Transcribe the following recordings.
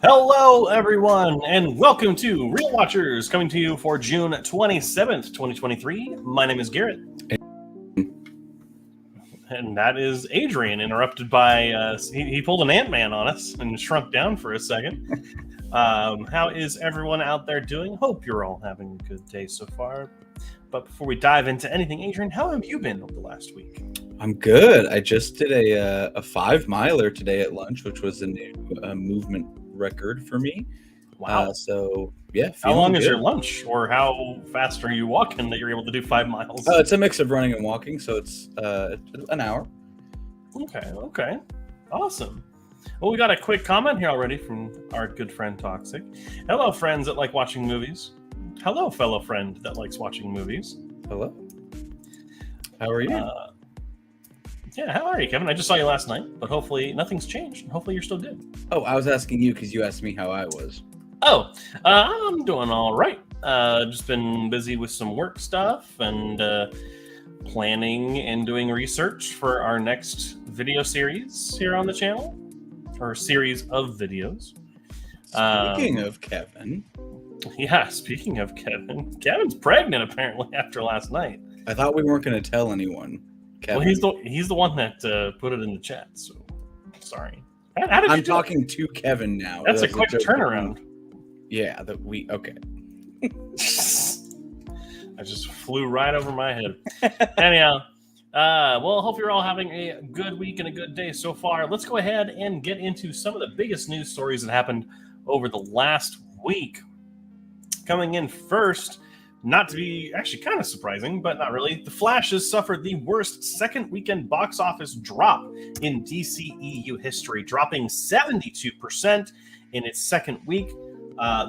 Hello, everyone, and welcome to Real Watchers, coming to you for June 27th, 2023. My name is Garrett. And that is Adrian, interrupted by, he pulled an Ant-Man on us and shrunk down for a second. How is everyone out there doing? Hope you're all having a good day so far. But before we dive into anything, Adrian, how have you been over the last week? I'm good. I just did a 5-miler today at lunch, which was a new movement record for me. Wow. So, yeah. How long is good. your lunch, or how fast are you walking that you're able to do 5 miles? It's a mix of running and walking, so it's an hour. Okay. Awesome. Well, we got a quick comment here already from our good friend Toxic. Hello, friends that like watching movies. Hello, fellow friend that likes watching movies. Hello. How are you? Yeah, how are you, Kevin? I just saw you last night, but hopefully nothing's changed. Hopefully you're still good. Oh, I was asking you because you asked me how I was. Oh, I'm doing all right. Just been busy with some work stuff and planning and doing research for our next video series here on the channel, or series of videos. Speaking of Kevin. Yeah, speaking of Kevin. Kevin's pregnant, apparently, after last night. I thought we weren't going to tell anyone. Kevin. Well, he's the one that put it in the chat, so sorry. How did I'm talking to Kevin now. That's a quick turnaround. Yeah, okay. I just flew right over my head. Anyhow, well, hope you're all having a good week and a good day so far. Let's go ahead and get into some of the biggest news stories that happened over the last week. Coming in first, not to be actually kind of surprising, but not really, The Flash has suffered the worst second weekend box office drop in DCEU history, dropping 72% in its second week.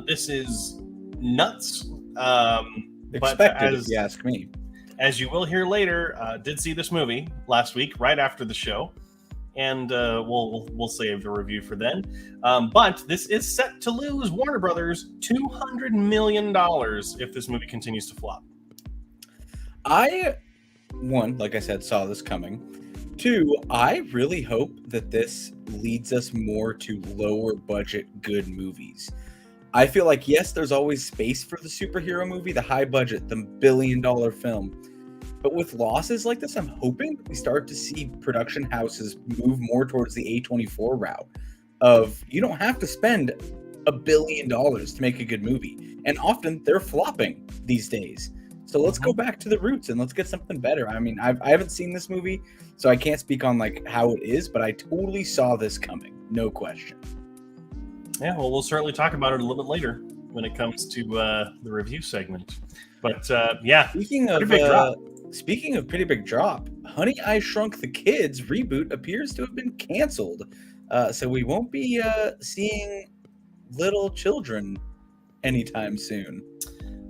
This is nuts. Expected, if you ask me. As you will hear later, did see this movie last week, right after the show, and we'll save the review for then. But this is set to lose Warner Brothers $200 million if this movie continues to flop. One, like I said, saw this coming. Two, I really hope that this leads us more to lower budget good movies. I feel like, yes, there's always space for the superhero movie, the high budget, the billion-dollar film. But with losses like this, I'm hoping we start to see production houses move more towards the A24 route of you don't have to spend $1 billion to make a good movie. And often they're flopping these days. So let's go back to the roots and let's get something better. I mean, I haven't seen this movie, so I can't speak on like how it is, but I totally saw this coming. No question. Yeah, well, we'll certainly talk about it a little bit later when it comes to the review segment. But yeah, Speaking of pretty big drop, Honey, I Shrunk the Kids reboot appears to have been canceled. So we won't be seeing little children anytime soon.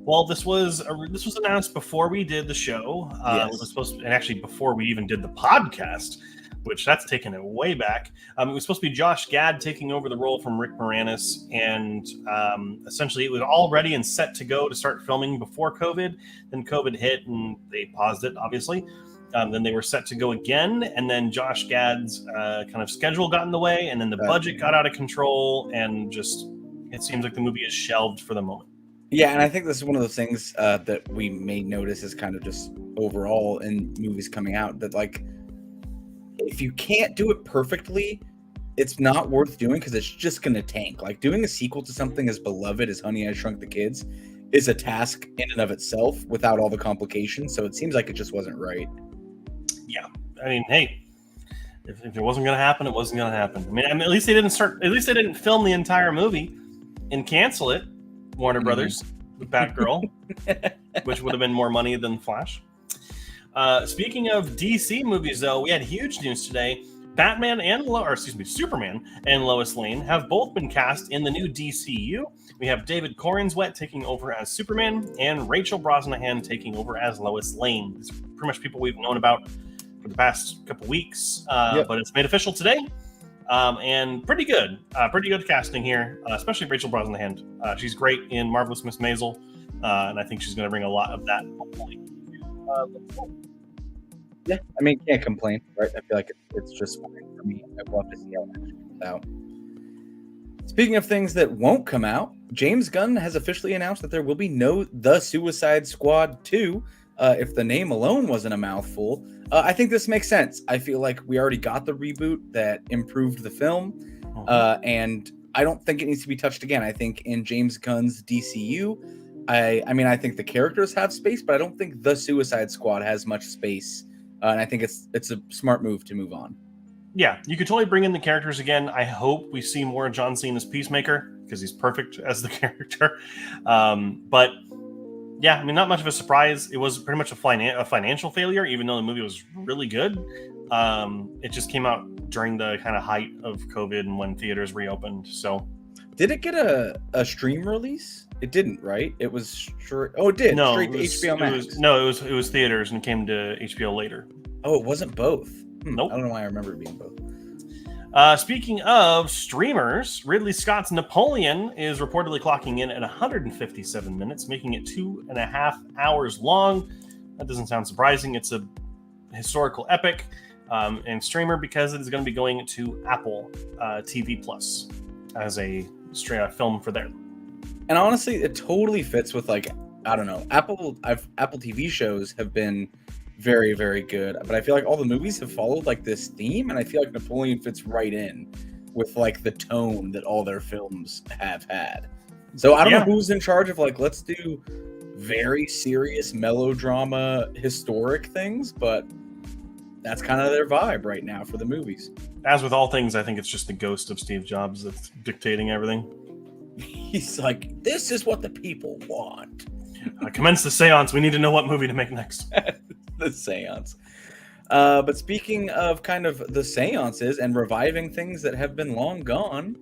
Well, this was announced before we did the show. Yes. It was supposed to, and actually before we even did the podcast, which that's taken it way back. It was supposed to be Josh Gad taking over the role from Rick Moranis, and essentially it was all ready and set to go to start filming before COVID. Then COVID hit, and they paused it, obviously. Then they were set to go again, and then Josh Gad's kind of schedule got in the way, and then the budget got out of control, and just it seems like the movie is shelved for the moment. Yeah, and I think this is one of those things that we may notice is kind of just overall in movies coming out that like, if you can't do it perfectly, it's not worth doing because it's just going to tank. Like doing a sequel to something as beloved as Honey, I Shrunk the Kids is a task in and of itself without all the complications. So it seems like it just wasn't right. Yeah. I mean, hey, if it wasn't going to happen, it wasn't going to happen. I mean, at least they didn't film the entire movie and cancel it. Warner Brothers, with Batgirl, which would have been more money than Flash. Speaking of DC movies, though, we had huge news today. Superman and Lois Lane have both been cast in the new DCU. We have David Corenswet taking over as Superman and Rachel Brosnahan taking over as Lois Lane. These are pretty much people we've known about for the past couple weeks, but it's made official today. And pretty good casting here, especially Rachel Brosnahan. She's great in Marvelous Miss Maisel, and I think she's going to bring a lot of that, hopefully. Yeah, I mean, can't complain, right? I feel like it's just fine for me. I'd love to see how it actually comes out. Speaking of things that won't come out, James Gunn has officially announced that there will be no The Suicide Squad 2. If the name alone wasn't a mouthful, I think this makes sense. I feel like we already got the reboot that improved the film, and I don't think it needs to be touched again. I think in James Gunn's DCU, I think the characters have space, but I don't think The Suicide Squad has much space, and I think it's a smart move to move on. Yeah, you could totally bring in the characters again. I hope we see more of John Cena's Peacemaker because he's perfect as the character. But yeah, I mean, not much of a surprise. It was pretty much a financial failure, even though the movie was really good. It just came out during the kind of height of COVID and when theaters reopened. So, did it get a stream release? It didn't, right? It was straight. Oh, it did. No, straight to HBO Max. It was theaters and came to HBO later. Oh, it wasn't both. Nope. I don't know why I remember it being both. Speaking of streamers, Ridley Scott's Napoleon is reportedly clocking in at 157 minutes, making it 2.5 hours long. That doesn't sound surprising. It's a historical epic and streamer because it is going to be going to Apple TV Plus as a straight film for there. And honestly, it totally fits with, like, I don't know, Apple TV shows have been very, very good, but I feel like all the movies have followed like this theme, and I feel like Napoleon fits right in with like the tone that all their films have had. So I don't know who's in charge of, like, let's do very serious melodrama historic things, but that's kind of their vibe right now for the movies. As with all things, I think it's just the ghost of Steve Jobs that's dictating everything. He's like, this is what the people want. Commence the seance. We need to know what movie to make next. The seance. But speaking of kind of the seances and reviving things that have been long gone,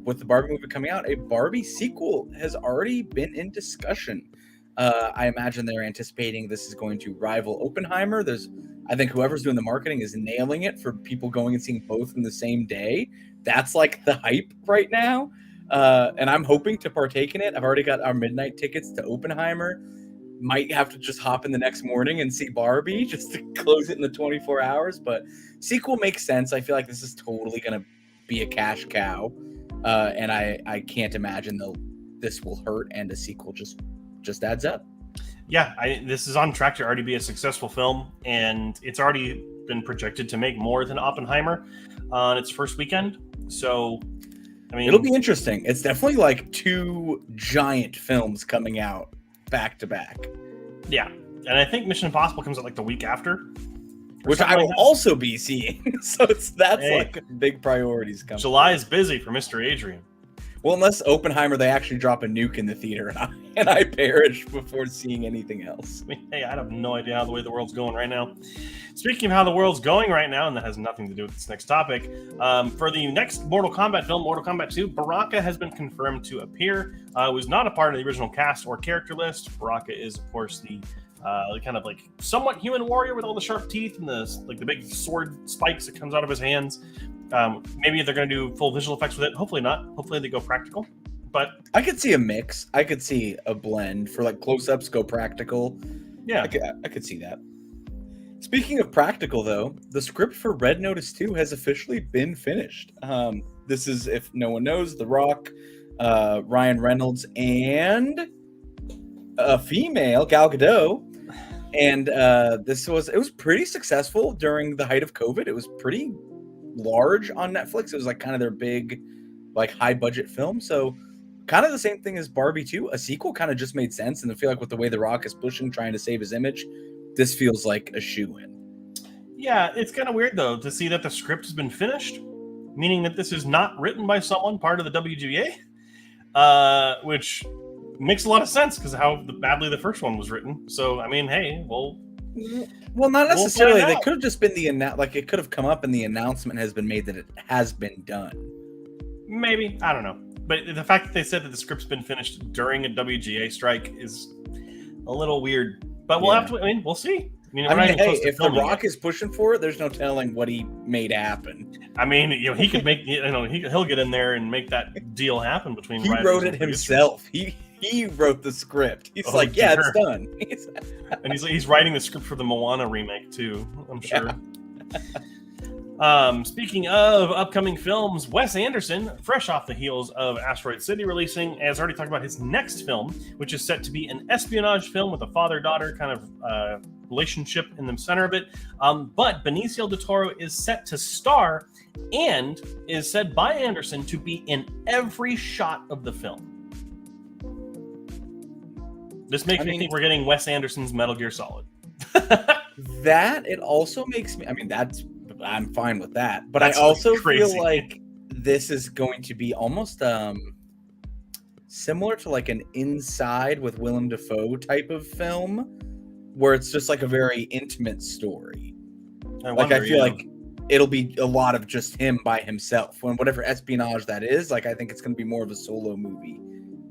with the Barbie movie coming out, a Barbie sequel has already been in discussion. I imagine they're anticipating this is going to rival Oppenheimer. I think whoever's doing the marketing is nailing it for people going and seeing both in the same day. That's like the hype right now. And I'm hoping to partake in it. I've already got our midnight tickets to Oppenheimer. Might have to just hop in the next morning and see Barbie just to close it in the 24 hours. But sequel makes sense. I feel like this is totally going to be a cash cow. And I can't imagine this will hurt, and a sequel just adds up. Yeah, this is on track to already be a successful film, and it's already been projected to make more than Oppenheimer on its first weekend. So, I mean, it'll be interesting. It's definitely like two giant films coming out back to back. Yeah, and I think Mission Impossible comes out like the week after, which I will also be seeing. So that's like big priorities coming. July is busy for Mr. Adrian. Well, unless Oppenheimer, they actually drop a nuke in the theater and I perish before seeing anything else. I mean, hey, I have no idea how the way the world's going right now. Speaking of how the world's going right now, and that has nothing to do with this next topic, for the next Mortal Kombat film, Mortal Kombat 2, Baraka has been confirmed to appear. Was not a part of the original cast or character list. Baraka is, of course, the kind of like somewhat human warrior with all the sharp teeth and the big sword spikes that comes out of his hands. Maybe they're going to do full visual effects with it. Hopefully not. Hopefully they go practical. But I could see a mix. I could see a blend for like close-ups go practical. Yeah, I could see that. Speaking of practical, though, the script for Red Notice 2 has officially been finished. This is, if no one knows, The Rock, Ryan Reynolds, and a female, Gal Gadot. And it was pretty successful during the height of COVID. It was pretty large on Netflix. It was like kind of their big, like, high budget film. So kind of the same thing as Barbie 2. A sequel kind of just made sense. And I feel like with the way The Rock is pushing, trying to save his image, this feels like a shoo-in. Yeah, it's kind of weird, though, to see that the script has been finished, meaning that this is not written by someone part of the WGA, which makes a lot of sense because of how badly the first one was written. So, I mean, hey, well, not necessarily. They could have just been it could have come up and the announcement has been made that it has been done. Maybe. I don't know. But the fact that they said that the script's been finished during a WGA strike is a little weird. But we'll have to, we'll see. If The Rock is pushing for it, there's no telling what he made happen. I mean, he could make, he'll get in there and make that deal happen between. He wrote it himself. He wrote the script. He's it's done. And he's writing the script for the Moana remake too, I'm sure. Speaking of upcoming films, Wes Anderson, fresh off the heels of Asteroid City releasing, has already talked about his next film, which is set to be an espionage film with a father-daughter kind of relationship in the center of it. But Benicio del Toro is set to star and is said by Anderson to be in every shot of the film. This makes me think we're getting Wes Anderson's Metal Gear Solid. That, it also makes me, I'm fine with that. But That's I also crazy. feel like this is going to be almost similar to like an Inside with Willem Dafoe type of film, where it's just like a very intimate story. I feel like it'll be a lot of just him by himself. When whatever espionage that is, like I think it's going to be more of a solo movie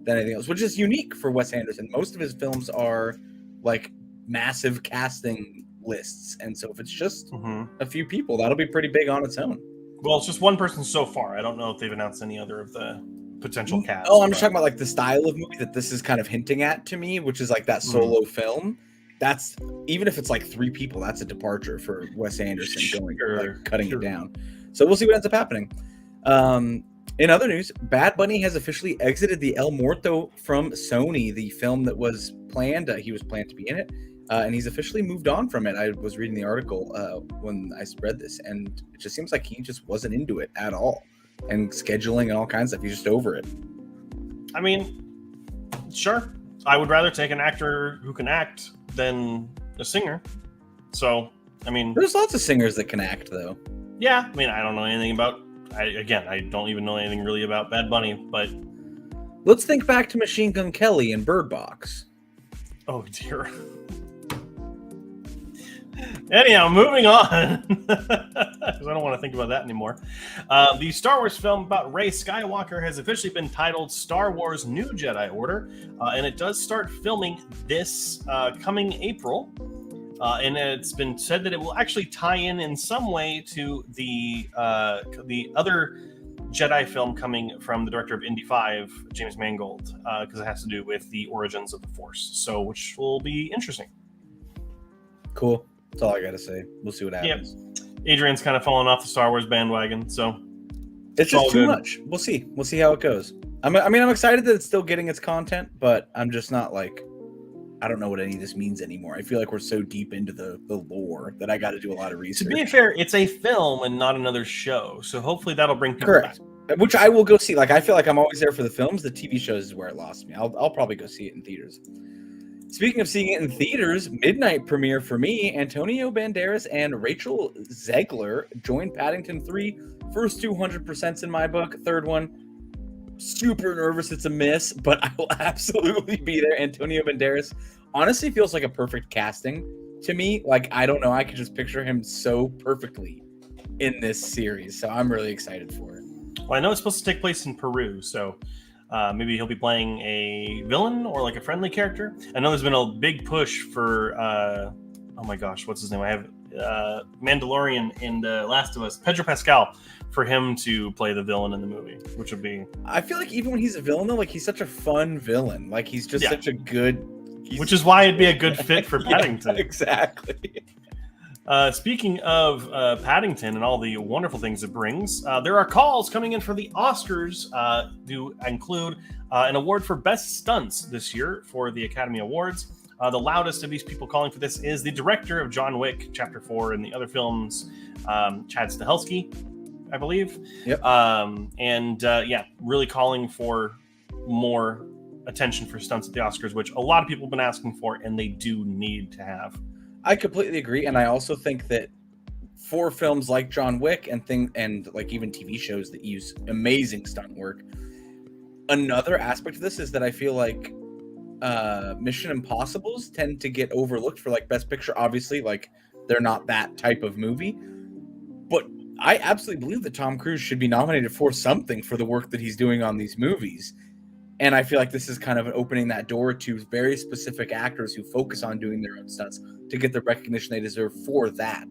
than anything else, which is unique for Wes Anderson. Most of his films are like massive casting lists, and so if it's just a few people, that'll be pretty big on its own. Well, it's just one person so far. I don't know if they've announced any other of the potential cast. Oh, I'm just talking about like the style of movie that this is kind of hinting at to me, which is like that solo film. That's, even if it's like 3 people, that's a departure for Wes Anderson going like cutting it down. So we'll see what ends up happening. In other news, Bad Bunny has officially exited the El Muerto from Sony, the film that was planned. He was planned to be in it, and he's officially moved on from it. I was reading the article when I read this, and it just seems like he just wasn't into it at all. And scheduling and all kinds of stuff, he's just over it. I mean, sure. I would rather take an actor who can act than a singer. So, I mean... There's lots of singers that can act, though. Yeah, I mean, I don't know anything about... I don't even know anything really about Bad Bunny, but... Let's think back to Machine Gun Kelly and Bird Box. Oh, dear. Anyhow, moving on. Because I don't want to think about that anymore. The Star Wars film about Rey Skywalker has officially been titled Star Wars New Jedi Order, and it does start filming this coming April. And it's been said that it will actually tie in some way to the other Jedi film coming from the director of Indy 5, James Mangold, because it has to do with the origins of the Force. So, which will be interesting. Cool. That's all I gotta say. We'll see what happens. Yep. Adrian's kind of fallen off the Star Wars bandwagon, so it's just too much. We'll see. We'll see how it goes. I'm excited that it's still getting its content, but I'm just not like, I don't know what any of this means anymore. I feel like we're so deep into the lore that I got to do a lot of research. To be fair, it's a film and not another show, so hopefully that'll bring people back. Which I will go see. Like, I feel like I'm always there for the films. The TV shows is where it lost me. I'll probably go see it in theaters. Speaking of seeing it in theaters, midnight premiere for me, Antonio Banderas and Rachel Zegler joined Paddington 3. First 200% in my book. Third one, super nervous it's a miss, but I will absolutely be there. Antonio Banderas honestly feels like a perfect casting to me. Like, I don't know, I could just picture him so perfectly in this series, so I'm really excited for it. Well, I know it's supposed to take place in Peru, so maybe he'll be playing a villain or like a friendly character. I know there's been a big push for oh my gosh, what's his name? I have Mandalorian and Last of Us, Pedro Pascal, for him to play the villain in the movie, which would be... I feel like even when he's a villain, though, like, he's such a fun villain. Like, he's just such a good... Which is why it'd be a good fit for Paddington. Yeah, exactly. Speaking of Paddington and all the wonderful things it brings, there are calls coming in for the Oscars to include an award for Best Stunts this year for the Academy Awards. The loudest of these people calling for this is the director of John Wick, Chapter 4, and the other films, Chad Stahelski, I believe. Yep. Really calling for more attention for stunts at the Oscars, which a lot of people have been asking for, and they do need to have. I completely agree, and I also think that for films like John Wick and like even TV shows that use amazing stunt work, another aspect of this is that I feel like Mission Impossibles tend to get overlooked for like Best Picture. Obviously, like, they're not that type of movie, but I absolutely believe that Tom Cruise should be nominated for something for the work that he's doing on these movies. And I feel like this is kind of opening that door to very specific actors who focus on doing their own stunts to get the recognition they deserve for that,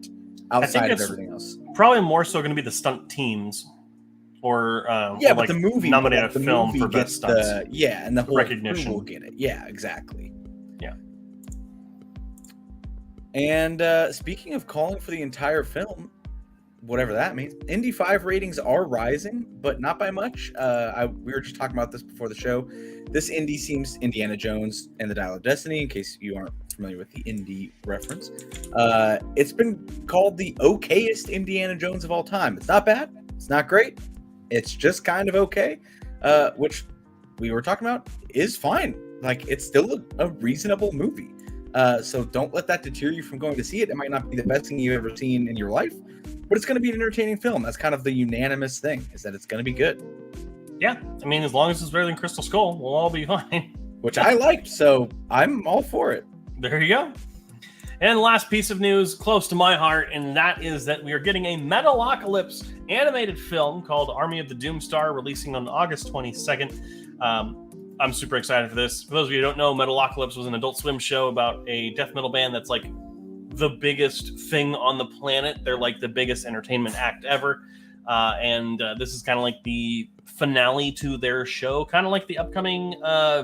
outside of everything else. Probably more so going to be the stunt teams, or but the movie nominate a film for best stunts. And the whole recognition will get it. Yeah, exactly. Yeah. And speaking of calling for the entire film, whatever that means. Indy 5 ratings are rising, but not by much. We were just talking about this before the show. This Indy seems Indiana Jones and the Dial of Destiny, in case you aren't familiar with the Indy reference. It's been called the okayest Indiana Jones of all time. It's not bad. It's not great. It's just kind of okay, which we were talking about is fine. Like, it's still a reasonable movie. So don't let that deter you from going to see it. It might not be the best thing you've ever seen in your life, but it's going to be an entertaining film. That's kind of the unanimous thing, is that it's going to be good. Yeah, I mean, as long as it's better than Crystal Skull, we'll all be fine. Which I liked, so I'm all for it. There you go. And last piece of news close to my heart, and that is that we are getting a Metalocalypse animated film called Army of the Doomstar, releasing on August 22nd. I'm super excited for this. For those of you who don't know, Metalocalypse was an Adult Swim show about a death metal band that's like the biggest thing on the planet. They're like the biggest entertainment act ever. And this is kind of like the finale to their show, kind of like the upcoming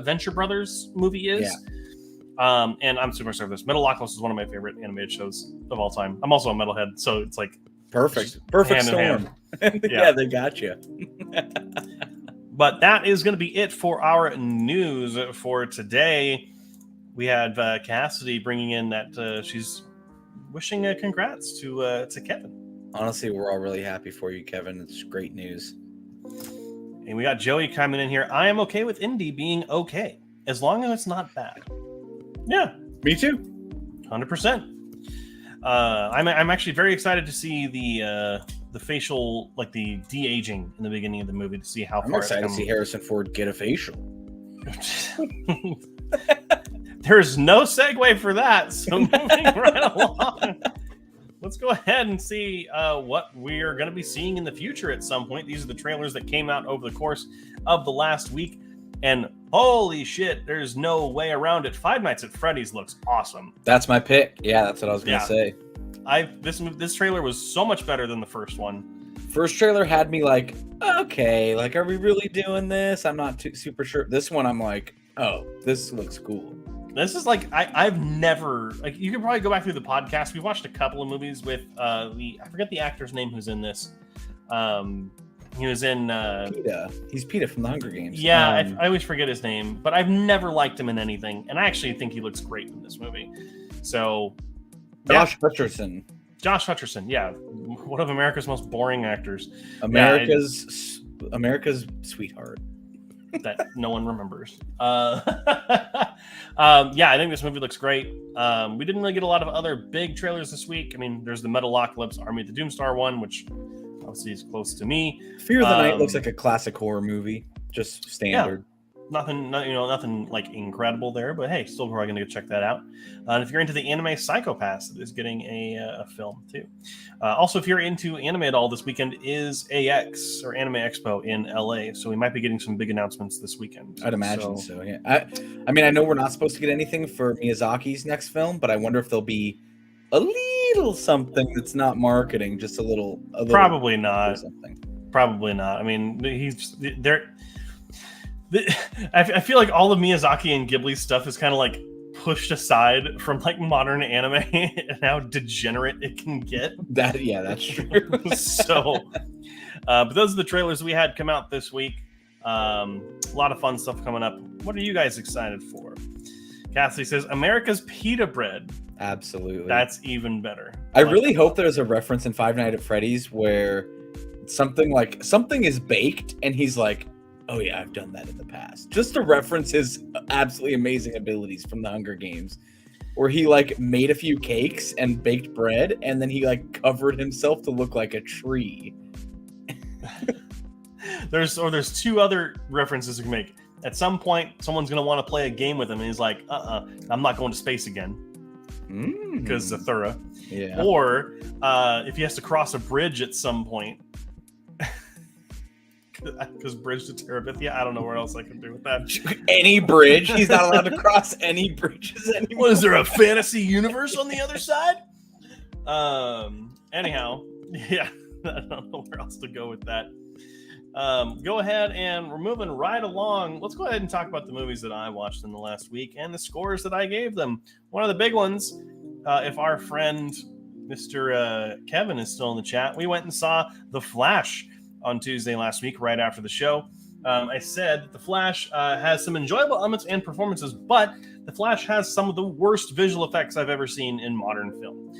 Venture Brothers movie is. Yeah. And I'm super excited for this. Metalocalypse is one of my favorite animated shows of all time. I'm also a metalhead, so it's like perfect storm. Yeah, they got you. But that is going to be it for our news for today. We have Cassidy bringing in that she's wishing congrats to Kevin. Honestly, we're all really happy for you, Kevin. It's great news. And we got Joey coming in here. I am okay with Indy being okay, as long as it's not bad. Yeah. Me too. 100%. I'm actually very excited to see the facial, like the de-aging in the beginning of the movie, to see how I'm far excited to see Harrison Ford get a facial. There's no segue for that, so moving right along. Let's go ahead and see what we're going to be seeing in the future at some point. These are the trailers that came out over the course of the last week. And holy shit, there's no way around it. Five Nights at Freddy's looks awesome. That's my pick. Yeah, that's what I was going to say. This trailer was so much better than the first one. First trailer had me like, okay, like, are we really doing this? I'm not too super sure. This one, I'm like, oh, this looks cool. This is like, I've never, like, you can probably go back through the podcast. We watched a couple of movies with I forget the actor's name who's in this. He was in PETA. He's PETA from the Hunger Games. Yeah, I always forget his name, but I've never liked him in anything, and I actually think he looks great in this movie. So, Josh Hutcherson. Josh Hutcherson, yeah, one of America's most boring actors. America's sweetheart that no one remembers. Yeah, I think this movie looks great. We didn't really get a lot of other big trailers this week. I mean, there's the Metalocalypse Army of the Doomstar one, which obviously is close to me. Fear of the Night looks like a classic horror movie, just standard. Yeah. Nothing like incredible there, but hey, still probably gonna go check that out. And if you're into the anime, Psycho-Pass is getting a film too. Also, if you're into anime at all, this weekend is AX or Anime Expo in LA, so we might be getting some big announcements this weekend. I'd imagine so. Yeah, I mean, I know we're not supposed to get anything for Miyazaki's next film, but I wonder if there'll be a little something that's not marketing, just a little probably not. Something. Probably not. I mean, he's there. I feel like all of Miyazaki and Ghibli stuff is kind of like pushed aside from like modern anime and how degenerate it can get. That's true. So, but those are the trailers we had come out this week. A lot of fun stuff coming up. What are you guys excited for? Cassidy says, America's Pita Bread. Absolutely. That's even better. I really hope there's a reference in Five Nights at Freddy's where something is baked and he's like, oh yeah, I've done that in the past. Just to reference his absolutely amazing abilities from the Hunger Games, where he like made a few cakes and baked bread, and then he like covered himself to look like a tree. There's two other references you can make. At some point, someone's gonna want to play a game with him, and he's like, I'm not going to space again. Because Zathura. Yeah. Or if he has to cross a bridge at some point. Because bridge to Terabithia, I don't know where else I can do with that. Any bridge? He's not allowed to cross any bridges anymore. What, is there a fantasy universe on the other side? Anyhow, yeah, I don't know where else to go with that. Go ahead, and we're moving right along. Let's go ahead and talk about the movies that I watched in the last week and the scores that I gave them. One of the big ones, if our friend Mr. Kevin is still in the chat. We went and saw The Flash on Tuesday last week, right after the show. I said that The Flash has some enjoyable elements and performances, but The Flash has some of the worst visual effects I've ever seen in modern film.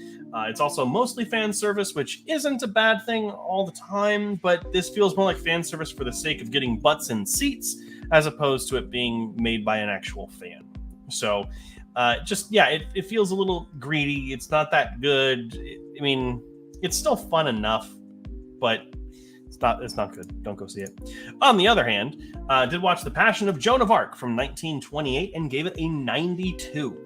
It's also mostly fan service, which isn't a bad thing all the time, but this feels more like fan service for the sake of getting butts in seats, as opposed to it being made by an actual fan. So, it feels a little greedy. It's not that good. I mean, it's still fun enough, but it's not good. Don't go see it. On the other hand, did watch The Passion of Joan of Arc from 1928 and gave it a 92.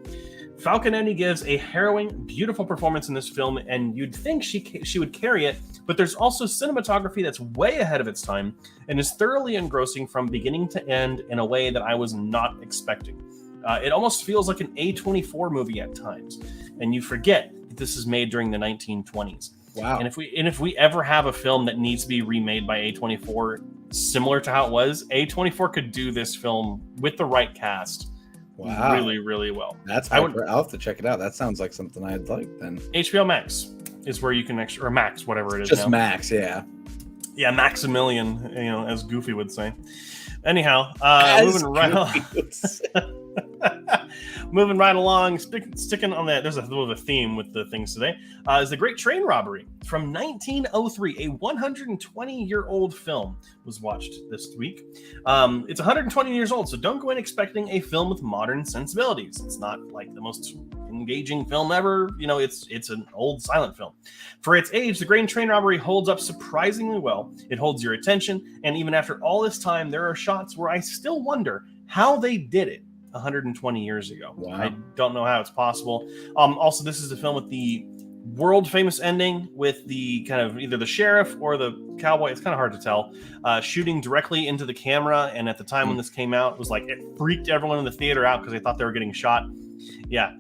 Falconetti gives a harrowing, beautiful performance in this film, and you'd think she would carry it, but there's also cinematography that's way ahead of its time and is thoroughly engrossing from beginning to end in a way that I was not expecting. It almost feels like an A24 movie at times, and you forget that this is made during the 1920s. Wow. And if we ever have a film that needs to be remade by A24, similar to how it was, A24 could do this film with the right cast. Wow. Really, really well. I'll have to check it out. That sounds like something I'd like then. HBO Max is where you can or Max, whatever it is. Just now. Max, yeah. Yeah, Maximilian, as Goofy would say. Anyhow, moving right along, sticking on that. There's a little bit of a theme with the things today. Is The Great Train Robbery from 1903, a 120-year-old film was watched this week. It's 120 years old, so don't go in expecting a film with modern sensibilities. It's not like the most engaging film ever. It's an old silent film. For its age, The Great Train Robbery holds up surprisingly well. It holds your attention, and even after all this time, there are shots where I still wonder how they did it 120 years ago. Wow. I don't know how it's possible. Also, this is the film with the world famous ending with the kind of either the sheriff or the cowboy. It's kind of hard to tell. Shooting directly into the camera. And at the time when this came out, it was like it freaked everyone in the theater out because they thought they were getting shot. Yeah.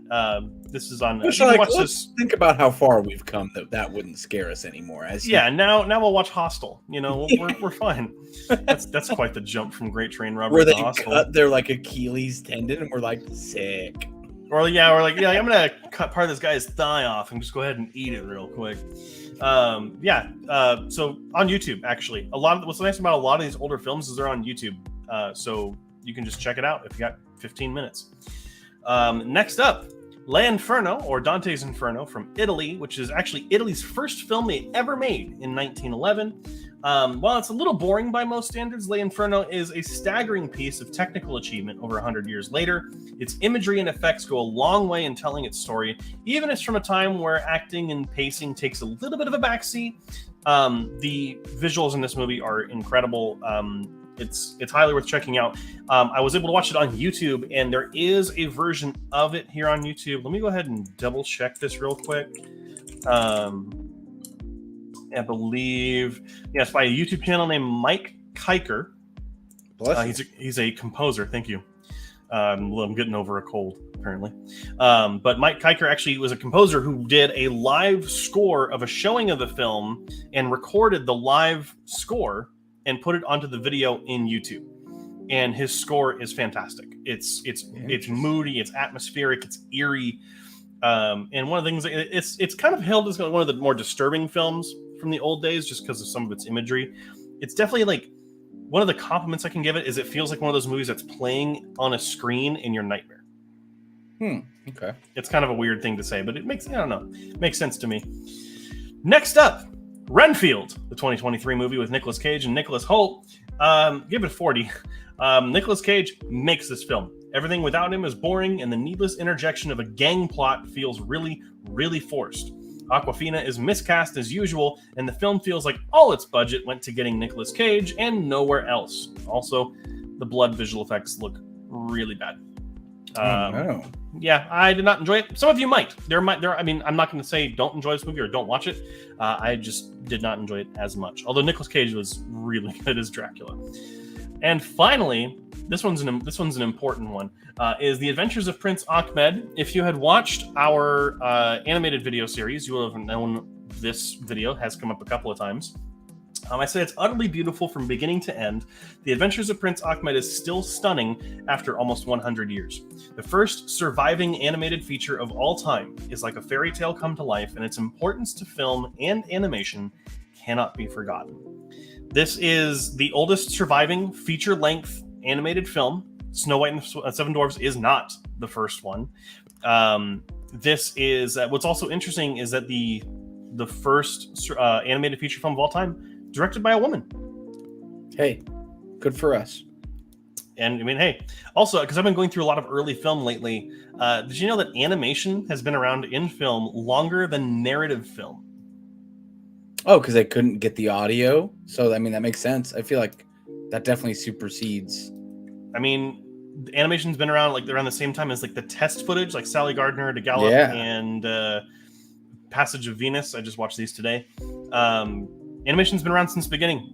This is on. Let's think about how far we've come that wouldn't scare us anymore. Now we'll watch Hostel. We're fine. That's quite the jump from Great Train Robbery to Hostel. Where they cut their like Achilles tendon and we're like sick. We're like, I'm gonna cut part of this guy's thigh off and just go ahead and eat it real quick. So on YouTube, actually, what's nice about a lot of these older films is they're on YouTube. So you can just check it out if you got 15 minutes. Next up, L'Inferno, or Dante's Inferno from Italy, which is actually Italy's first film they ever made in 1911. While it's a little boring by most standards, L'Inferno is a staggering piece of technical achievement over 100 years later. Its imagery and effects go a long way in telling its story, even if it's from a time where acting and pacing takes a little bit of a backseat. The visuals in this movie are incredible. It's highly worth checking out. I was able to watch it on YouTube, and there is a version of it here on YouTube. Let me go ahead and double check this real quick. I believe, yes, by a YouTube channel named Mike Kiker. He's a composer. Thank you. I'm getting over a cold, apparently. But Mike Kiker actually was a composer who did a live score of a showing of the film and recorded the live score and put it onto the video in YouTube. And his score is fantastic. It's moody, it's atmospheric, it's eerie. And one of the things, it's kind of hailed as one of the more disturbing films from the old days just because of some of its imagery. It's definitely like one of the compliments I can give it is it feels like one of those movies that's playing on a screen in your nightmare. Okay. It's kind of a weird thing to say, but it makes sense to me. Next up, Renfield, the 2023 movie with Nicolas Cage and Nicholas Hoult. Give it 40. Nicolas Cage makes this film. Everything without him is boring, and the needless interjection of a gang plot feels really, really forced. Awkwafina is miscast as usual, and the film feels like all its budget went to getting Nicolas Cage and nowhere else. Also, the blood visual effects look really bad. Yeah, I did not enjoy it. Some of you might. I'm not going to say don't enjoy this movie or don't watch it. I just did not enjoy it as much. Although Nicolas Cage was really good as Dracula. And finally, this one's an important one. Is The Adventures of Prince Ahmed. If you had watched our animated video series, you will have known this video has come up a couple of times. I said it's utterly beautiful from beginning to end. The Adventures of Prince Ahmed is still stunning after almost 100 years. The first surviving animated feature of all time is like a fairy tale come to life, and its importance to film and animation cannot be forgotten. This is the oldest surviving feature-length animated film. Snow White and the Seven Dwarfs is not the first one. This is what's also interesting is that the first animated feature film of all time, directed by a woman. Hey, good for us. And I mean, hey, also because I've been going through a lot of early film lately. Did you know that animation has been around in film longer than narrative film? Oh, because they couldn't get the audio. So I mean, that makes sense. I feel like that definitely supersedes. I mean, animation's been around like around the same time as like the test footage, like Sally Gardner to Gallop and Passage of Venus. I just watched these today. Animation's been around since the beginning.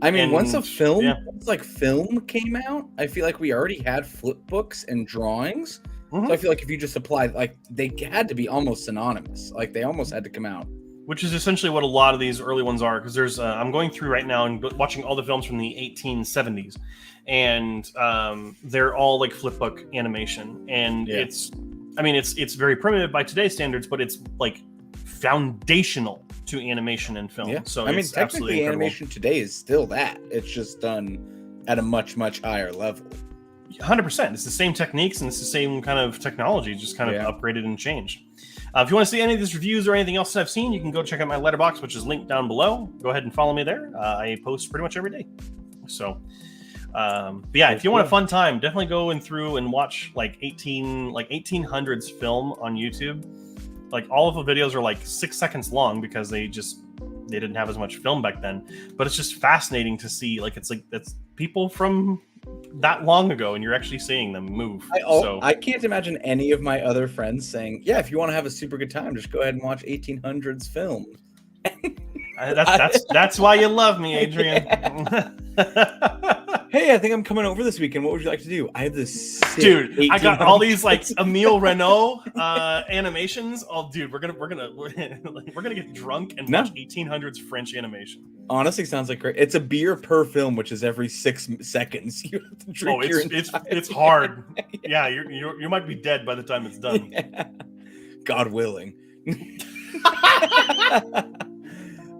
I mean, once film came out, I feel like we already had flip books and drawings. Mm-hmm. So I feel like if you just applied, like they had to be almost synonymous. Like they almost had to come out. Which is essentially what a lot of these early ones are, because there's I'm going through right now and watching all the films from the 1870s, and they're all like flipbook animation, and it's very primitive by today's standards, but it's like foundational to animation and film. Yeah. So I mean, it's technically, animation today is still that. It's just done at a much, much higher level. 100%. It's the same techniques and it's the same kind of technology, just kind of upgraded and changed. If you want to see any of these reviews or anything else that I've seen, you can go check out my Letterboxd, which is linked down below. Go ahead and follow me there. I post pretty much every day. So, but yeah, if you want a fun time, definitely go through and watch like 1800s film on YouTube. Like all of the videos are like 6 seconds long because they didn't have as much film back then. But it's just fascinating to see. Like it's people from that long ago, and you're actually seeing them move. I can't imagine any of my other friends saying, "Yeah, if you want to have a super good time, just go ahead and watch 1800s film." That's why you love me, Adrian. Hey, I think I'm coming over this weekend. What would you like to do? I have this dude. I got all these like Emile Renault animations. Oh, dude, we're gonna get drunk and watch 1800s French animation. Honestly, sounds like great. It's a beer per film, which is every 6 seconds. You have to drink. It's hard. Yeah, you might be dead by the time it's done. Yeah. God willing.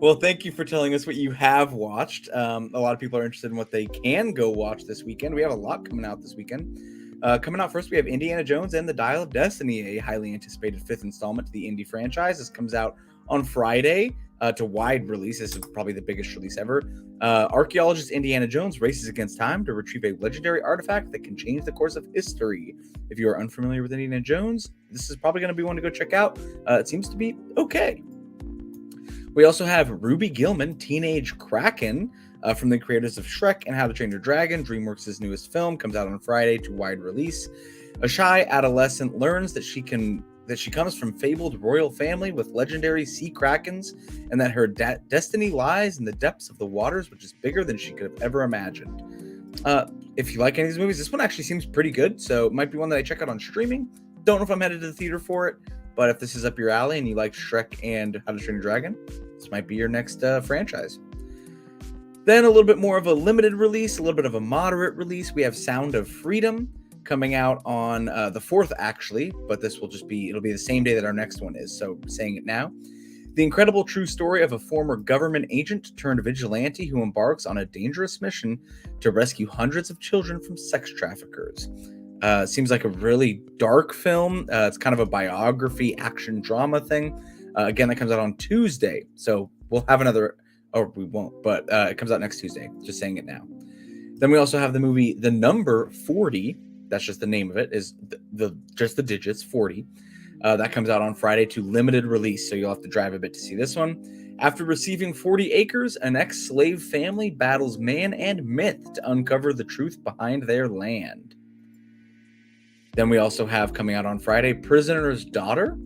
Well, thank you for telling us what you have watched. A lot of people are interested in what they can go watch this weekend. We have a lot coming out this weekend. Coming out first, we have Indiana Jones and the Dial of Destiny, a highly anticipated 5th installment to the Indy franchise. This comes out on Friday to wide release. This is probably the biggest release ever. Archaeologist Indiana Jones races against time to retrieve a legendary artifact that can change the course of history. If you are unfamiliar with Indiana Jones, this is probably going to be one to go check out. It seems to be okay. We also have Ruby Gillman, Teenage Kraken, from the creators of Shrek and How to Train Your Dragon. DreamWorks' newest film comes out on Friday to wide release. A shy adolescent learns that she comes from fabled royal family with legendary sea krakens, and that her destiny lies in the depths of the waters, which is bigger than she could have ever imagined. If you like any of these movies, this one actually seems pretty good, so it might be one that I check out on streaming. Don't know if I'm headed to the theater for it, but if this is up your alley and you like Shrek and How to Train Your Dragon, this might be your next franchise. Then a little bit more of a limited release, a little bit of a moderate release. We have Sound of Freedom coming out on the 4th, actually, but it'll be the same day that our next one is, so saying it now. The incredible true story of a former government agent turned vigilante who embarks on a dangerous mission to rescue hundreds of children from sex traffickers. Seems like a really dark film. It's kind of a biography, action drama thing. Again, that comes out on Tuesday, so we'll have another, or we won't, but it comes out next Tuesday, just saying it now. Then we also have the movie The Number 40. That's just the name of it, is just the digits 40. That comes out on Friday to limited release, so you'll have to drive a bit to see this one. After receiving 40 acres, an ex-slave family battles man and myth to uncover the truth behind their land. Then we also have coming out on Friday, Prisoner's Daughter.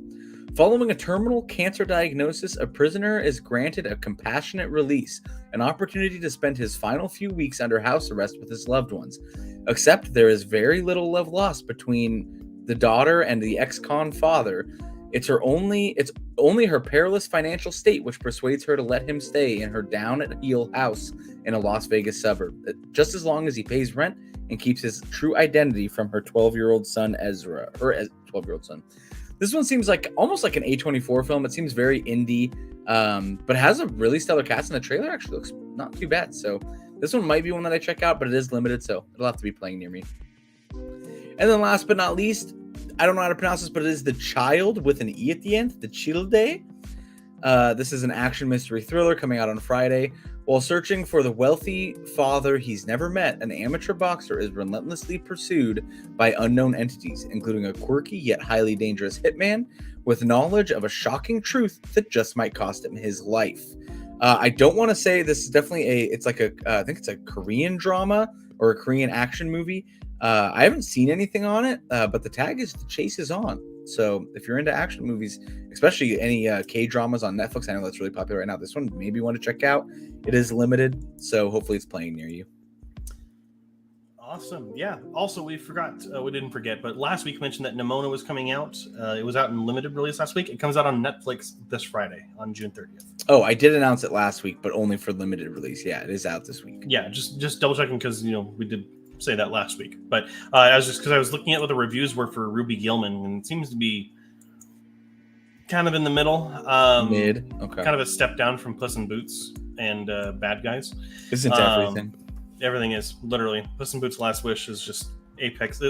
Following a terminal cancer diagnosis, a prisoner is granted a compassionate release, an opportunity to spend his final few weeks under house arrest with his loved ones. Except there is very little love lost between the daughter and the ex-con father, It's only her perilous financial state which persuades her to let him stay in her down at heel house in a Las Vegas suburb, just as long as he pays rent and keeps his true identity from her 12-year-old son Ezra. Her 12-year-old son. This one seems like almost like an A24 film. It seems very indie, but has a really stellar cast, and the trailer actually looks not too bad. So this one might be one that I check out, but it is limited, so it'll have to be playing near me. And then last but not least, I don't know how to pronounce this, but it is The Child with an E at the end, The Childe. This is an action mystery thriller coming out on Friday. While searching for the wealthy father he's never met, an amateur boxer is relentlessly pursued by unknown entities, including a quirky yet highly dangerous hitman with knowledge of a shocking truth that just might cost him his life. I don't want to say this is definitely I think it's a Korean drama or a Korean action movie. I haven't seen anything on it, but the tag is The Chase is On. So if you're into action movies, especially any K-dramas on Netflix, I know that's really popular right now. This one maybe you want to check out. It is limited, so hopefully it's playing near you. Awesome. Yeah. Also, we didn't forget, but last week mentioned that Nimona was coming out. It was out in limited release last week. It comes out on Netflix this Friday on June 30th. Oh, I did announce it last week, but only for limited release. Yeah, it is out this week. Yeah, just double checking because we did say that last week, but I was looking at what the reviews were for Ruby Gillman, and it seems to be kind of in the middle. Mid. Okay. Kind of a step down from Puss in Boots and Bad Guys. Isn't everything? Everything is literally Puss in Boots' Last Wish is just apex.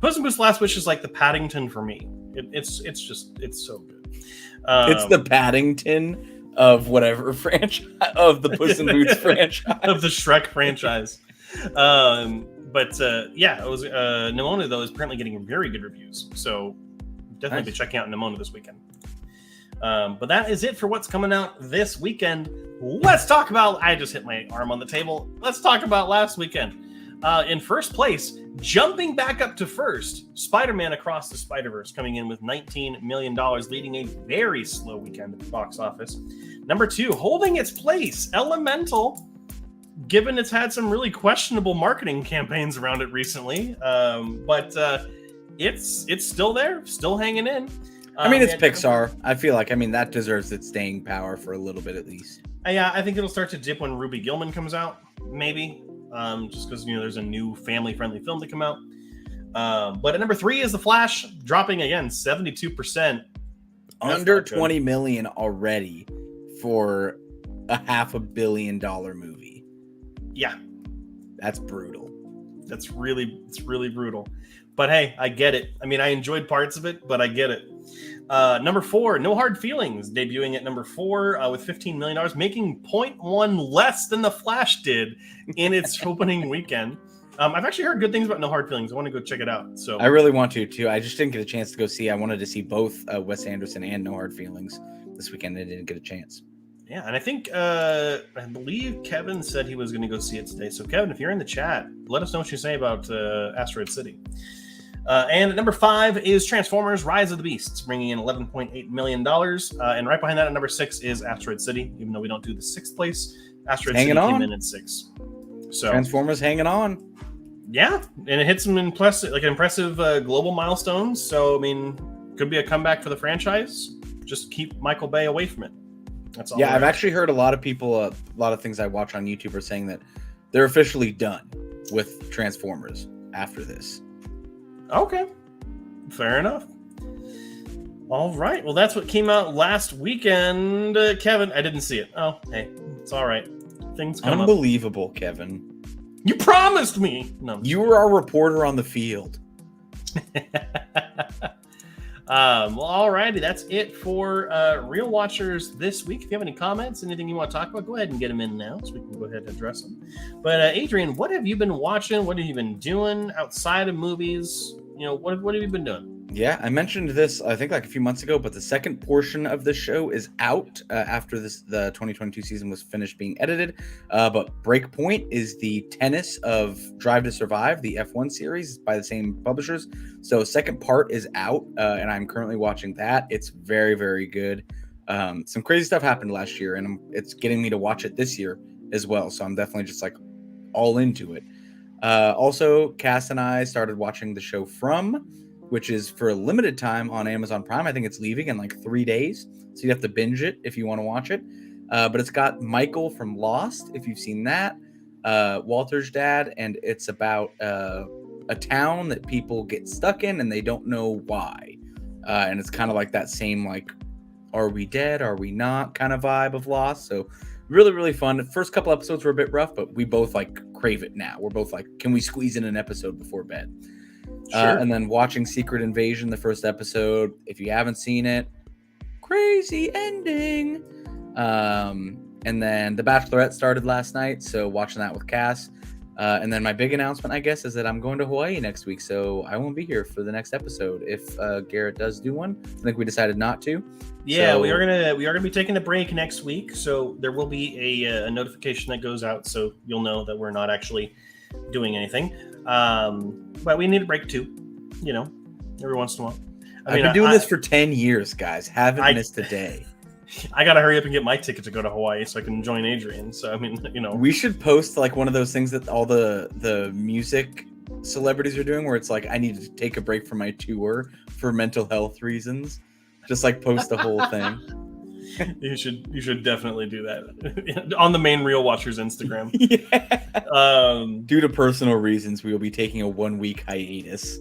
Puss in Boots' Last Wish is like the Paddington for me. It's so good. It's the Paddington of whatever franchise of the Puss in Boots franchise of the Shrek franchise. But it was Nimona though is apparently getting very good reviews. So definitely be checking out Nimona this weekend. But that is it for what's coming out this weekend. Let's talk about, I just hit my arm on the table. Let's talk about last weekend. In first place, jumping back up to first, Spider-Man Across the Spider-Verse coming in with $19 million, leading a very slow weekend at the box office. Number 2, holding its place, Elemental, given it's had some really questionable marketing campaigns around it recently. But it's still there, still hanging in. It's Pixar. I feel like, that deserves its staying power for a little bit at least. Yeah, I think it'll start to dip when Ruby Gillman comes out, maybe. Just because, there's a new family-friendly film to come out. But at number 3 is The Flash, dropping again 72%. Under $20 million already for a $500 million movie. Yeah. That's brutal. It's really brutal. But hey, I get it. I enjoyed parts of it, but I get it. Number 4, No Hard Feelings, debuting at number 4 with $15 million, making 0.1 less than The Flash did in its opening weekend. I've actually heard good things about No Hard Feelings. I want to go check it out. So I really want to too. I just didn't get a chance to go see. I wanted to see both Wes Anderson and No Hard Feelings this weekend. I didn't get a chance. Yeah, and I think I believe Kevin said he was going to go see it today. So Kevin, if you're in the chat, let us know what you say about Asteroid City. And at number 5 is Transformers: Rise of the Beasts, bringing in $11.8 million. And right behind that at number 6 is Asteroid City. Even though we don't do the 6th place, Asteroid City came in at 6. So Transformers hanging on. Yeah, and it hit some impressive global milestones. So could be a comeback for the franchise. Just keep Michael Bay away from it. That's all. Yeah, I've actually heard a lot of people, a lot of things I watch on YouTube are saying that they're officially done with Transformers after this. Okay, fair enough. All right, well, that's what came out last weekend. Kevin, I didn't see it. Oh, hey, it's all right. Things come Unbelievable, Kevin. You promised me. No, you were our reporter on the field. Well, all righty, that's it for Real Watchers this week. If you have any comments, anything you want to talk about, go ahead and get them in now so we can go ahead and address them. But Adrian, what have you been watching? What have you been doing outside of movies? What have you been doing? Yeah, I mentioned this, I think, like a few months ago, but the second portion of the show is out after the 2022 season was finished being edited. But Breakpoint is the tennis of Drive to Survive, the F1 series by the same publishers. So second part is out, and I'm currently watching that. It's very, very good. Some crazy stuff happened last year, and it's getting me to watch it this year as well. So I'm definitely just all into it. Also, Cass and I started watching the show From. which is for a limited time on Amazon Prime. I think it's leaving in like 3 days, so you have to binge it if you want to watch it. But it's got Michael from Lost, if you've seen that, Walter's dad, and it's about a town that people get stuck in and they don't know why. And it's kind of like that same like, are we dead? Are we not? Kind of vibe of Lost. So really, really fun. The first couple episodes were a bit rough, but we both like crave it now. We're both like, can we squeeze in an episode before bed? Sure. And then watching Secret Invasion, the first episode. If you haven't seen it, crazy ending. And then The Bachelorette started last night, so watching that with Cass. And then my big announcement, I guess, is that I'm going to Hawaii next week, so I won't be here for the next episode. If Garrett does do one, I think we decided not to. Yeah, So- we are gonna be taking a break next week, so there will be a notification that goes out, so you'll know that we're not actually doing anything. But we need a break too, you know, every once in a while. I've been doing this for 10 years, guys. Haven't missed a day. I gotta hurry up and get my ticket to go to Hawaii so I can join Adrian. So I mean, you know, We should post like one of those things that all the music celebrities are doing, where it's like, I need to take a break from my tour for mental health reasons. Just like post the whole thing. you should definitely do that on the main Real Watchers Instagram. Yeah. Due to personal reasons, we will be taking a 1-week hiatus.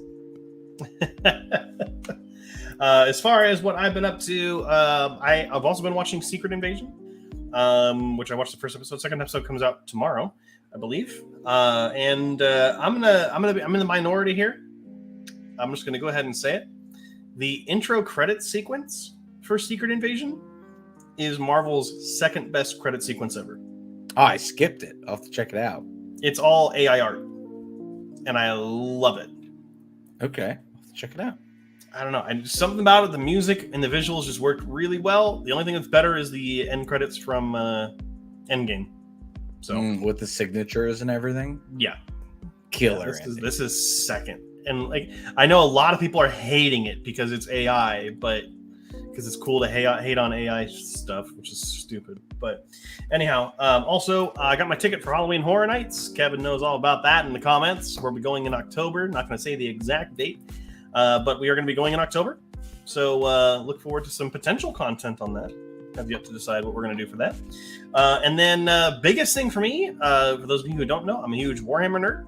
As far as what I've been up to, I've also been watching Secret Invasion, which I watched the first episode. Second episode comes out tomorrow, I believe. And I'm in the minority here. I'm just gonna go ahead and say it. The intro credit sequence for Secret Invasion is Marvel's second best credit sequence ever. Oh, I skipped it. I'll have to check it out. It's all AI art, and I love it. Okay, I'll have to check it out. I don't know. Something about it, the music and the visuals just worked really well. The only thing that's better is the end credits from Endgame. So with the signatures and everything, yeah, killer. This is second, and like I know a lot of people are hating it because it's AI, but because it's cool to hate on AI stuff, which is stupid. But anyhow, also I got my ticket for Halloween Horror Nights. Kevin knows all about that in the comments. We'll be going in October. Not going to say the exact date. But we are going to be going in October, so look forward to some potential content on that. Have yet to decide what we're going to do for that. And then biggest thing for me, for those of you who don't know, I'm a huge Warhammer nerd.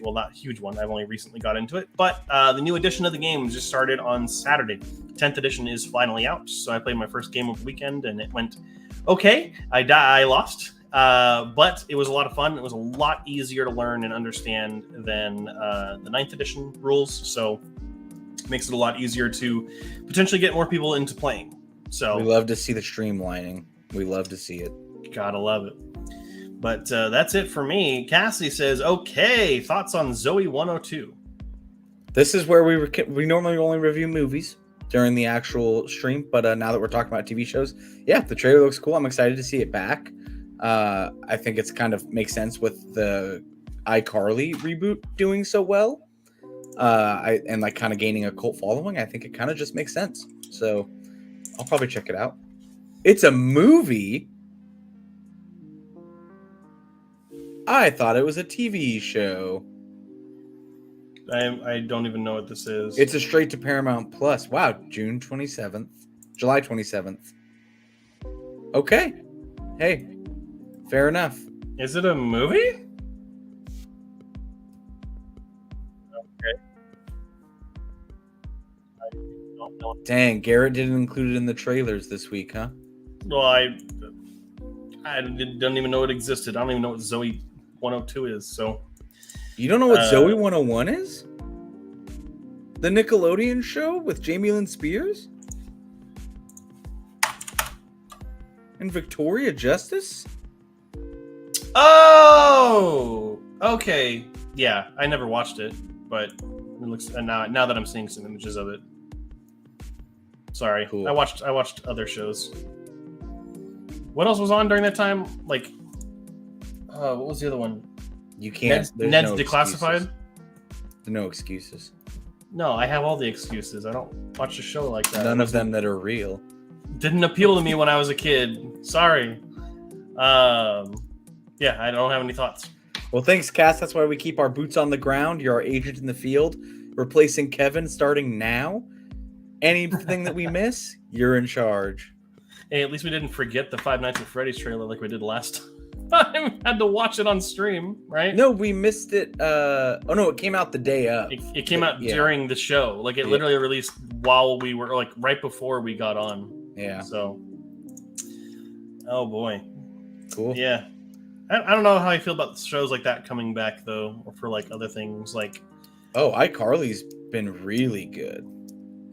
Well, not huge one. I've only recently got into it. But the new edition of the game just started on Saturday. 10th edition is finally out. So I played my first game of the weekend, and it went okay. I lost. But it was a lot of fun. It was a lot easier to learn and understand than the 9th edition rules. So it makes it a lot easier to potentially get more people into playing. So we love to see the streamlining. We love to see it. Gotta love it. But that's it for me. Cassie says, okay, thoughts on Zoe 102? This is where we normally only review movies during the actual stream. But now that we're talking about TV shows, yeah, the trailer looks cool. I'm excited to see it back. I think it's kind of makes sense with the iCarly reboot doing so well, and like kind of gaining a cult following. I think it kind of just makes sense. So I'll probably check it out. It's a movie. I thought it was a TV show. I don't even know what this is. It's a straight to Paramount Plus. Wow, July 27th. Okay. Hey. Fair enough. Is it a movie? Okay. I don't know. Dang, Garrett didn't include it in the trailers this week, huh? Well, I don't even know it existed. I don't even know what Zoe 102 is. So You don't know what Zoe 101 is? The Nickelodeon show with Jamie Lynn Spears? And Victoria Justice? Oh, okay. Yeah, I never watched it, but it looks. And now that I'm seeing some images of it, sorry, Cool. I watched other shows. What else was on during that time? Like, what was the other one? You can't. Ned's no Declassified. Excuses. No excuses. No, I have all the excuses. I don't watch a show like that. None of them that are real. Didn't appeal to me when I was a kid. Sorry. Yeah, I don't have any thoughts. Well, thanks, Cass. That's why we keep our boots on the ground. You're our agent in the field. replacing Kevin starting now. Anything that we miss, you're in charge. Hey, at least we didn't forget the Five Nights at Freddy's trailer like we did last time. Had to watch it on stream, right? No, we missed it. Oh no, it came out the day of. It came out during the show. Like it literally released while we were like right before we got on. Yeah. So, oh boy. Cool. Yeah. I don't know how I feel about shows like that coming back though, or for like other things like. Oh, iCarly's been really good.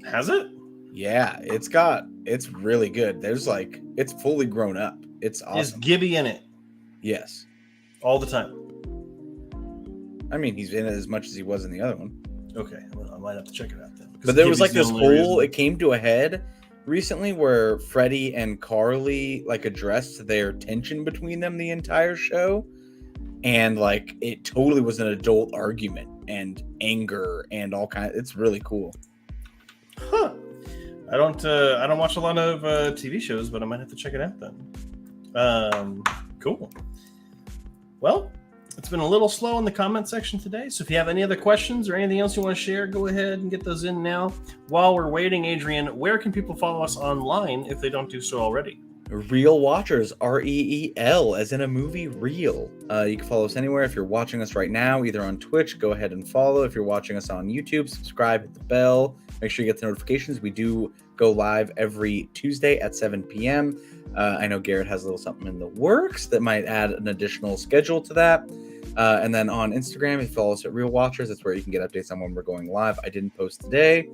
Has it? Yeah, it's really good. There's like, it's fully grown up. It's awesome. Is Gibby in it? Yes. All the time. I mean, he's in it as much as he was in the other one. Okay, well, I might have to check it out then. But there was like this whole, it came to a head recently where Freddie and Carly like addressed their tension between them the entire show. And like, it totally was an adult argument and anger and all kinds. It's really cool. Huh. I don't watch a lot of TV shows, but I might have to check it out then. Cool. Well, it's been a little slow in the comment section today, so if you have any other questions or anything else you want to share, go ahead and get those in now. While we're waiting, Adrian, where can people follow us online if they don't do so already? Reel Watchers, REEL, as in a movie reel. You can follow us anywhere. If you're watching us right now, either on Twitch, go ahead and follow. If you're watching us on YouTube, subscribe, hit the bell. Make sure you get the notifications. We do go live every Tuesday at 7 p.m. I know Garrett has a little something in the works that might add an additional schedule to that. And then on Instagram, if you follow us at Reel Watchers, that's where you can get updates on when we're going live. I didn't post today,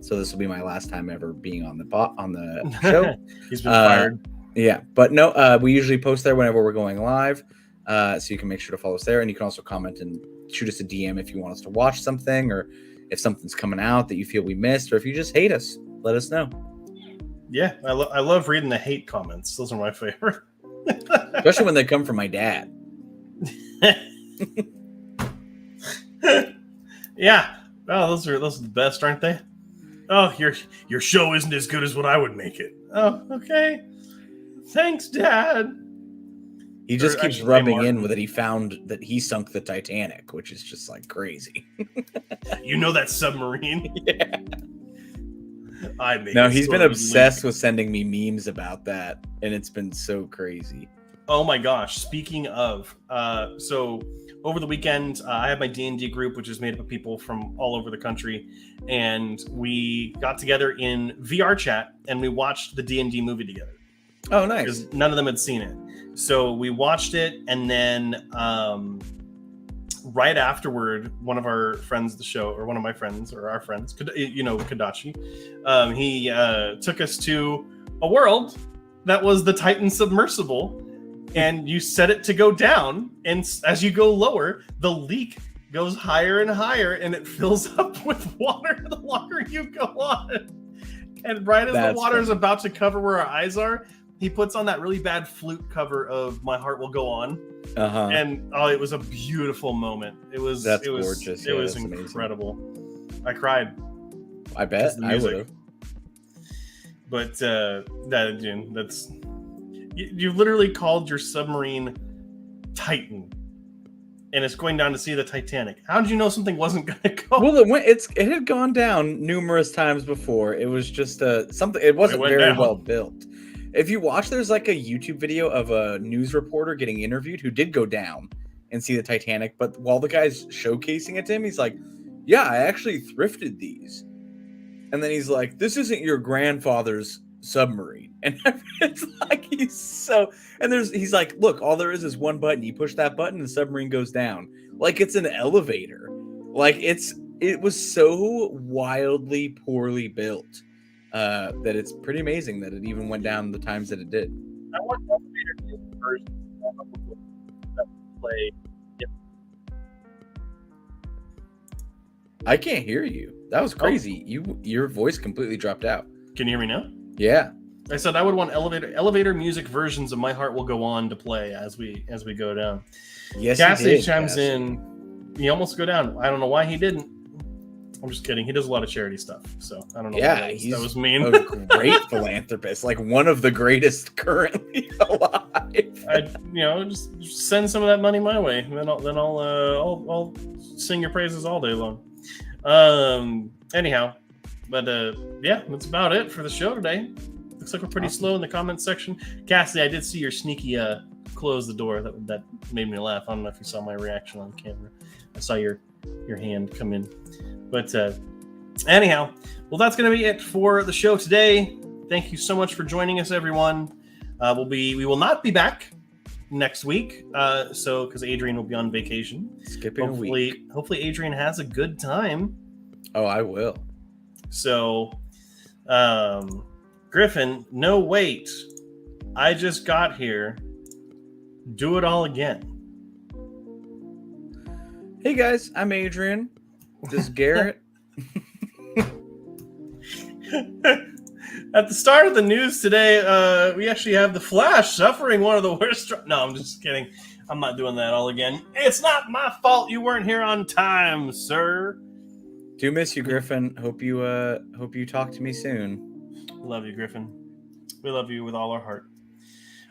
so this will be my last time ever being on the show. He's been fired. Yeah, but no, we usually post there whenever we're going live, so you can make sure to follow us there, and you can also comment and shoot us a DM if you want us to watch something, or if something's coming out that you feel we missed, or if you just hate us, let us know. Yeah, I love reading the hate comments. Those are my favorite. Especially when they come from my dad. Yeah. Oh, those are the best, aren't they? Oh, your show isn't as good as what I would make it. Oh, okay. Thanks, Dad. He just keeps rubbing in with it. He found that he sunk the Titanic, which is just like crazy. You know that submarine? Yeah. No, he's been obsessed with sending me memes about that, and it's been so crazy. Oh my gosh! Speaking of, so over the weekend, I have my D&D group, which is made up of people from all over the country, and we got together in VR chat and we watched the D&D movie together. Oh, nice! Because none of them had seen it, so we watched it, and then right afterward, one of our friends of the show, or one of my friends, or our friends, Kadachi, he took us to a world that was the Titan submersible, and you set it to go down, and as you go lower, the leak goes higher and higher, and it fills up with water the longer you go on. And right as the water is about to cover where our eyes are, he puts on that really bad flute cover of "My Heart Will Go On," and it was a beautiful moment. Gorgeous. It was incredible. Amazing. I cried. I bet I would have. But that's you literally called your submarine Titan, and it's going down to see the Titanic. How did you know something wasn't going to go? Well, it had gone down numerous times before. It was just something. It wasn't very well built. If you watch, there's like a YouTube video of a news reporter getting interviewed who did go down and see the Titanic. But while the guy's showcasing it to him, he's like, "Yeah, I actually thrifted these." And then he's like, "This isn't your grandfather's submarine." And it's like he's like, "Look, all there is one button. You push that button, and the submarine goes down. Like it's an elevator. Like it was so wildly poorly built." That it's pretty amazing that it even went down the times that it did. I want elevator version that play. I can't hear you. That was crazy. Your voice completely dropped out. Can you hear me now? Yeah. I said I would want elevator music versions of "My Heart Will Go On" to play as we go down. Yes, Cassie chimes in. He almost go down. I don't know why he didn't. I'm just kidding. He does a lot of charity stuff, so I don't know. Yeah, that was mean. A great philanthropist, like one of the greatest currently alive. Just send some of that money my way, and then I'll sing your praises all day long. Anyhow, but yeah, that's about it for the show today. Looks like we're pretty slow in the comments section. Cassidy, I did see your sneaky close the door. That made me laugh. I don't know if you saw my reaction on camera. I saw your hand come in. But anyhow, well, that's going to be it for the show today. Thank you so much for joining us, everyone. We will not be back next week, because Adrian will be on vacation. Skipping a week. Hopefully Adrian has a good time. Oh, I will. So, Griffin, no wait. I just got here. Do it all again. Hey guys, I'm Adrian. This is Garrett. At the start of the news today, we actually have the Flash suffering one of the worst. No, I'm just kidding. I'm not doing that all again. It's not my fault you weren't here on time, sir. Do miss you, Griffin. Hope you talk to me soon. Love you, Griffin. We love you with all our heart.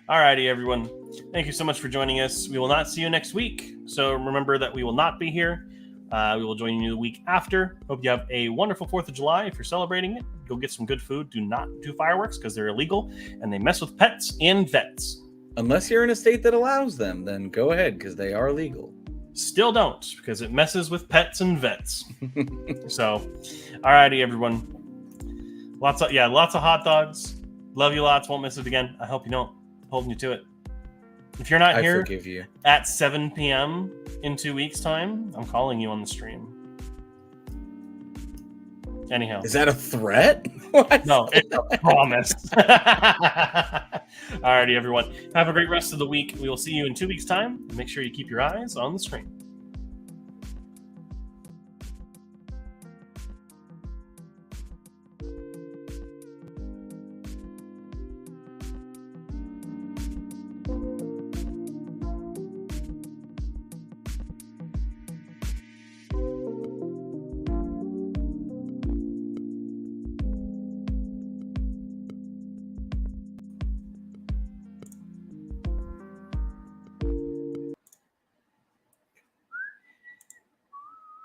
Alrighty, everyone. Thank you so much for joining us. We will not see you next week. So remember that we will not be here. We will join you the week after. Hope you have a wonderful 4th of July. If you're celebrating it, go get some good food. Do not do fireworks because they're illegal and they mess with pets and vets. Unless you're in a state that allows them, then go ahead because they are legal. Still don't, because it messes with pets and vets. So, alrighty, everyone. Lots of hot dogs. Love you lots. Won't miss it again. I hope you don't. Holding you to it. If you're not here forgive you. At 7 p.m. in 2 weeks' time, I'm calling you on the stream. Anyhow. Is that a threat? What? No, it's a promise. Alrighty, everyone. Have a great rest of the week. We will see you in 2 weeks' time. Make sure you keep your eyes on the screen.